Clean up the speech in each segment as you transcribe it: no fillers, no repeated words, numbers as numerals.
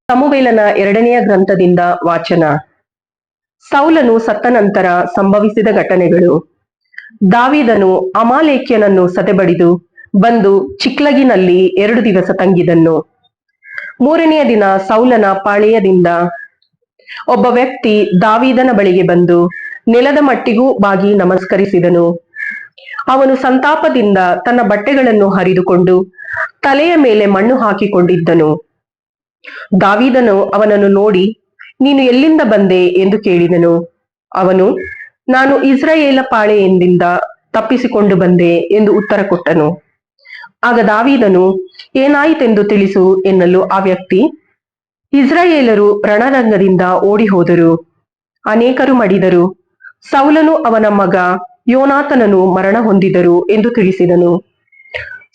ಸಮುವೇಲನ ಎರಡನೆಯ ಗ್ರಂಥದಿಂದ ವಾಚನ. ಸೌಲನು ಸತ್ತ ನಂತರ ಸಂಭವಿಸಿದ ಘಟನೆಗಳು. ದಾವೀದನು ಅಮಾಲೇಕ್ಯನನ್ನು ಸದೆಬಡಿದು ಬಂದು ಚಿಕ್ಲಗಿನಲ್ಲಿ 2 ದಿವಸ ತಂಗಿದನು. 3ನೆಯ ದಿನ ಸೌಲನ ಪಾಳೆಯದಿಂದ ಒಬ್ಬ ವ್ಯಕ್ತಿ ದಾವೀದನ ಬಳಿಗೆ ಬಂದು ನೆಲದ ಮಟ್ಟಿಗೂ ಬಾಗಿ ನಮಸ್ಕರಿಸಿದನು. ಅವನು ಸಂತಾಪದಿಂದ ತನ್ನ ಬಟ್ಟೆಗಳನ್ನು ಹರಿದುಕೊಂಡು ತಲೆಯ ಮೇಲೆ ಮಣ್ಣು ಹಾಕಿಕೊಂಡಿದ್ದನು. ದಾವೀದನು ಅವನನ್ನು ನೋಡಿ, ನೀನು ಎಲ್ಲಿಂದ ಬಂದೆ ಎಂದು ಕೇಳಿದನು. ಅವನು, ನಾನು ಇಸ್ರಾಯೇಲ ಪಾಳೆಯದಿಂದ ತಪ್ಪಿಸಿಕೊಂಡು ಬಂದೆ ಎಂದು ಉತ್ತರ ಕೊಟ್ಟನು. ಆಗ ದಾವೀದನು, ಏನಾಯಿತೆಂದು ತಿಳಿಸು ಎನ್ನಲು ಆ ವ್ಯಕ್ತಿ, ಇಸ್ರಾಯೇಲರು ರಣರಂಗದಿಂದ ಓಡಿ ಹೋದರು, ಅನೇಕರು ಮಡಿದರು, ಸೌಲನು ಅವನ ಮಗ ಯೋನಾತನನು ಮರಣ ಹೊಂದಿದರು ಎಂದು ತಿಳಿಸಿದನು.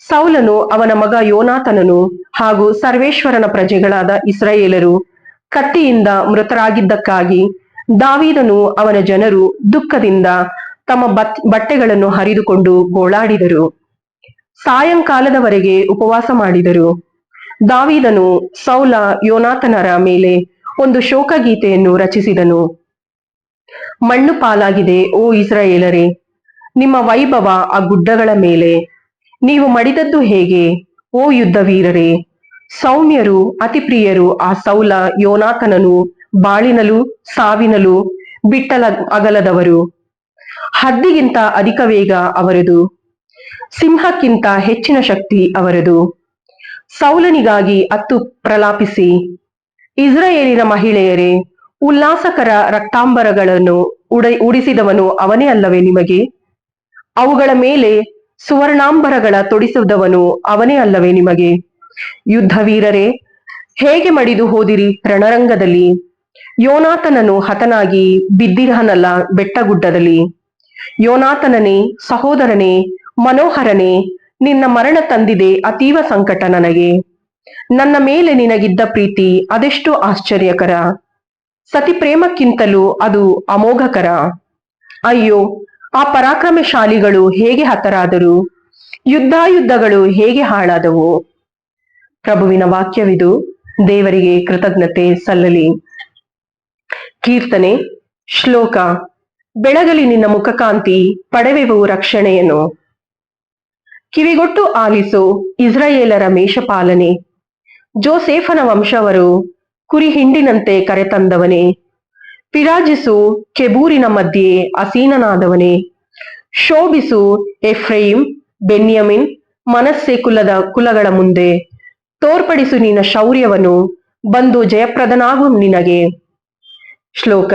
ಸೌಲನು ಅವನ ಮಗ ಯೋನಾತನನು ಹಾಗೂ ಸರ್ವೇಶ್ವರನ ಪ್ರಜೆಗಳಾದ ಇಸ್ರಾಯೇಲರು ಕತ್ತಿಯಿಂದ ಮೃತರಾಗಿದ್ದಕ್ಕಾಗಿ ದಾವೀದನು ಅವನ ಜನರು ದುಃಖದಿಂದ ತಮ್ಮ ಬಟ್ಟೆಗಳನ್ನು ಹರಿದುಕೊಂಡು ಗೋಳಾಡಿದರು. ಸಾಯಂಕಾಲದವರೆಗೆ ಉಪವಾಸ ಮಾಡಿದರು. ದಾವೀದನು ಸೌಲ ಯೋನಾತನರ ಮೇಲೆ ಒಂದು ಶೋಕಗೀತೆಯನ್ನು ರಚಿಸಿದನು. ಮಣ್ಣು ಪಾಲಾಗಿದೆ, ಓ ಇಸ್ರಾಯೇಲರೇ, ನಿಮ್ಮ ವೈಭವ ಆ ಗುಡ್ಡಗಳ ಮೇಲೆ. ನೀವು ಮಡಿದದ್ದು ಹೇಗೆ, ಓ ಯುದ್ಧ ವೀರರೇ. ಸೌಮ್ಯರು ಅತಿ ಪ್ರಿಯರು ಆ ಸೌಲ ಯೋನಾತನನು ಬಾಳಿನಲು ಸಾವಿನಲು ಬಿಟ್ಟಲ ಅಗಲದವರು. ಹದ್ದಿಗಿಂತ ಅಧಿಕ ವೇಗ ಅವರದು, ಸಿಂಹಕ್ಕಿಂತ ಹೆಚ್ಚಿನ ಶಕ್ತಿ ಅವರದು. ಸೌಲನಿಗಾಗಿ ಅತ್ತು ಪ್ರಲಾಪಿಸಿ, ಇಸ್ರಾಯೇಲಿನ ಮಹಿಳೆಯರೇ, ಉಲ್ಲಾಸಕರ ರಕ್ತಾಂಬರಗಳನ್ನು ಉಡಿಸಿದವನು ಅವನೇ ಅಲ್ಲವೇ ನಿಮಗೆ? ಅವುಗಳ ಮೇಲೆ ಸುವರ್ಣಾಂಬರಗಳ ತೊಡಿಸಿದವನು ಅವನೇ ಅಲ್ಲವೇ ನಿಮಗೆ? ಯುದ್ಧ ವೀರರೇ, ಹೇಗೆ ಮಡಿದು ಹೋದಿರಿ ರಣರಂಗದಲ್ಲಿ. ಯೋನಾತನನು ಹತನಾಗಿ ಬಿದ್ದಿರಹನಲ್ಲ ಬೆಟ್ಟಗುಡ್ಡದಲ್ಲಿ. ಯೋನಾತನನೇ, ಸಹೋದರನೇ, ಮನೋಹರನೇ, ನಿನ್ನ ಮರಣ ತಂದಿದೆ ಅತೀವ ಸಂಕಟ ನನಗೆ. ನನ್ನ ಮೇಲೆ ನಿನಗಿದ್ದ ಪ್ರೀತಿ ಅದೆಷ್ಟು ಆಶ್ಚರ್ಯಕರ, ಸತಿ ಪ್ರೇಮಕ್ಕಿಂತಲೂ ಅದು ಅಮೋಘಕರ. ಅಯ್ಯೋ, ಆ ಪರಾಕ್ರಮಶಾಲಿಗಳು ಹೇಗೆ ಹತರಾದರು, ಯುದ್ಧಗಳು ಹೇಗೆ ಹಾಳಾದವು. ಪ್ರಭುವಿನ ವಾಕ್ಯವಿದು. ದೇವರಿಗೆ ಕೃತಜ್ಞತೆ ಸಲ್ಲಲಿ. ಕೀರ್ತನೆ. ಶ್ಲೋಕ. ಬೆಳಗಲಿ ನಿನ್ನ ಮುಖಕಾಂತಿ, ಪಡೆವೆವು ರಕ್ಷಣೆಯನ್ನು. ಕಿವಿಗೊಟ್ಟು ಆಲಿಸು ಇಸ್ರಾಯೇಲರ ಮೇಷಪಾಲನೆ. ಜೋಸೇಫನ ವಂಶವರು ಕುರಿ ಹಿಂಡಿನಂತೆ ಕರೆತಂದವನೇ, ವಿರಾಜಿಸು ಕೆಬೂರಿನ ಮಧ್ಯೆ ಆಸೀನನಾದವನೇ. ಶೋಭಿಸು ಎಫ್ರೈಮ್, ಬೆನ್ಯಾಮಿನ್, ಮನಸ್ಸೆ ಕುಲಗಳ ಮುಂದೆ. ತೋರ್ಪಡಿಸು ನಿನ್ನ ಶೌರ್ಯವನ್ನು, ಬಂದು ಜಯಪ್ರದನಾಗು ನಿನಗೆ. ಶ್ಲೋಕ.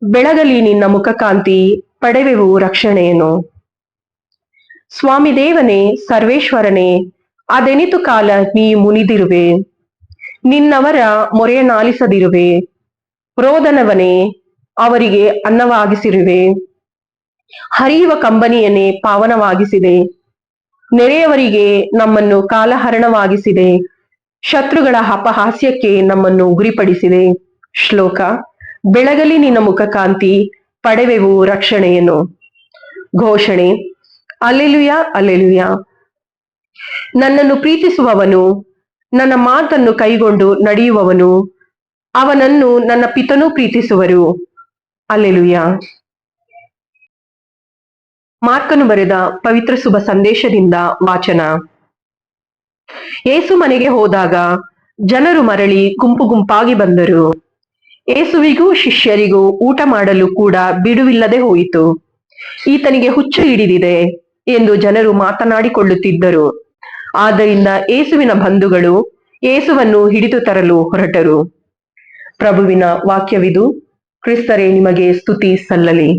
ಬೆಳಗಲಿ ನಿನ್ನ ಮುಖಕಾಂತಿ, ಪಡೆವೆವು ರಕ್ಷಣೆಯನ್ನು. ಸ್ವಾಮಿ ದೇವನೇ, ಸರ್ವೇಶ್ವರನೇ, ಅದೆನಿತು ಕಾಲ ನೀ ಮುನಿದಿರುವೆ, ನಿನ್ನವರ ಮೊರೆಯನಾಲಿಸದಿರುವೆ. ರೋದನವನೇ, ಅವರಿಗೆ ಅನ್ನವಾಗಿಸಿರುವೆ. ಹರಿಯುವ ಕಂಬನಿಯನ್ನೇ ಪಾವನವಾಗಿಸಿದೆ. ನೆರೆಯವರಿಗೆ ನಮ್ಮನ್ನು ಕಾಲಹರಣವಾಗಿಸಿದೆ. ಶತ್ರುಗಳ ಅಪಹಾಸ್ಯಕ್ಕೆ ನಮ್ಮನ್ನು ಗುರಿಪಡಿಸಿದೆ. ಶ್ಲೋಕ. ಬೆಳಗಲಿ ನಿನ್ನ ಮುಖಕಾಂತಿ, ಪಡೆವೆವು ರಕ್ಷಣೆಯನ್ನು. ಘೋಷಣೆ. Alleluia, alleluia. ನನ್ನನ್ನು ಪ್ರೀತಿಸುವವನು, ನನ್ನ ಮಾತನ್ನು ಕೈಗೊಂಡು ನಡೆಯುವವನು, ಅವನನ್ನು ನನ್ನ ಪಿತನೂ ಪ್ರೀತಿಸುವರು. ಅಲ್ಲೆಲುಯ. ಮಾರ್ಕನು ಬರೆದ ಪವಿತ್ರ ಶುಭ ಸಂದೇಶದಿಂದ ವಾಚನ. ಯೇಸು ಮನೆಗೆ ಹೋದಾಗ ಜನರು ಮರಳಿ ಗುಂಪು ಗುಂಪಾಗಿ ಬಂದರು. ಯೇಸುವಿಗೂ ಶಿಷ್ಯರಿಗೂ ಊಟ ಮಾಡಲು ಕೂಡ ಬಿಡುವಿಲ್ಲದೆ ಹೋಯಿತು. ಈತನಿಗೆ ಹುಚ್ಚು ಹಿಡಿದಿದೆ ಎಂದು ಜನರು ಮಾತನಾಡಿಕೊಳ್ಳುತ್ತಿದ್ದರು. ಆದ್ದರಿಂದ ಯೇಸುವಿನ ಬಂಧುಗಳು ಯೇಸುವನ್ನು ಹಿಡಿದು ತರಲು ಹೊರಟರು. ಪ್ರಭುವಿನ ವಾಕ್ಯವಿದು. ಕ್ರಿಸ್ತರೇ, ನಿಮಗೆ ಸ್ತುತಿ ಸಲ್ಲಲಿ.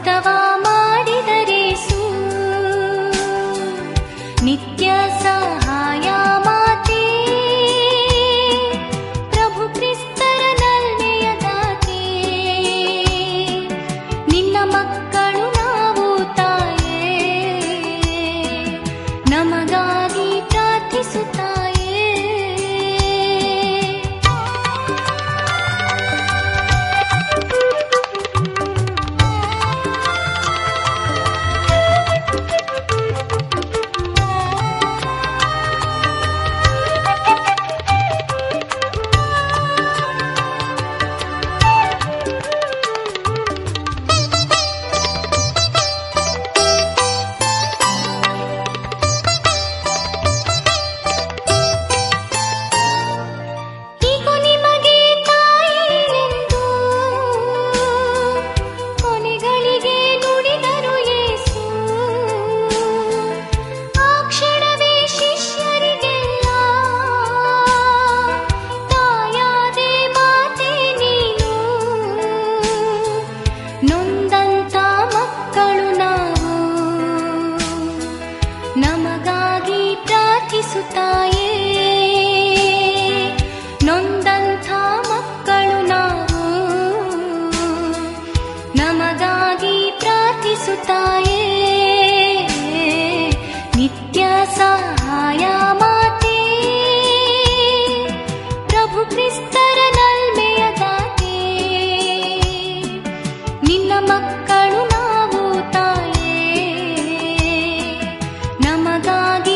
ಅದ್ಭುತವ ಮಾಡಿದರೇಸು ನಿತ್ಯ ಸಹಾಯ ಮಾತೆ ಪ್ರಭು ಕ್ರಿಸ್ತರ ನಲ್ಮೆಯ ದಾತೆ ನಿನ್ನ ಮಕ್ಕಳು ನಾವು ತಾಯೇ ನಮಗಾಗಿ ಪ್ರಾರ್ಥಿಸುತ್ತಾಯೇ ನೊಂದಂತ ಮಕ್ಕಳು ನಾವು ನಮಗಾಗಿ ಪ್ರಾರ್ಥಿಸುತ್ತಾಯೇ ನೊಂದಂಥ ಮಕ್ಕಳು ನಾವು ನಮಗಾಗಿ ಪ್ರಾರ್ಥಿಸುತ್ತಾಯೇ ನಿತ್ಯ ಸಹಾಯ ಮಾತೆ ಪ್ರಭು ಕ್ರಿಸ್ತರ ನಲ್ಮೆಯ ದಾತೆ ನಿನ್ನ ಮಕ್ಕಳು ನಾವು ತಾಯೇ ನಮಗಾಗಿ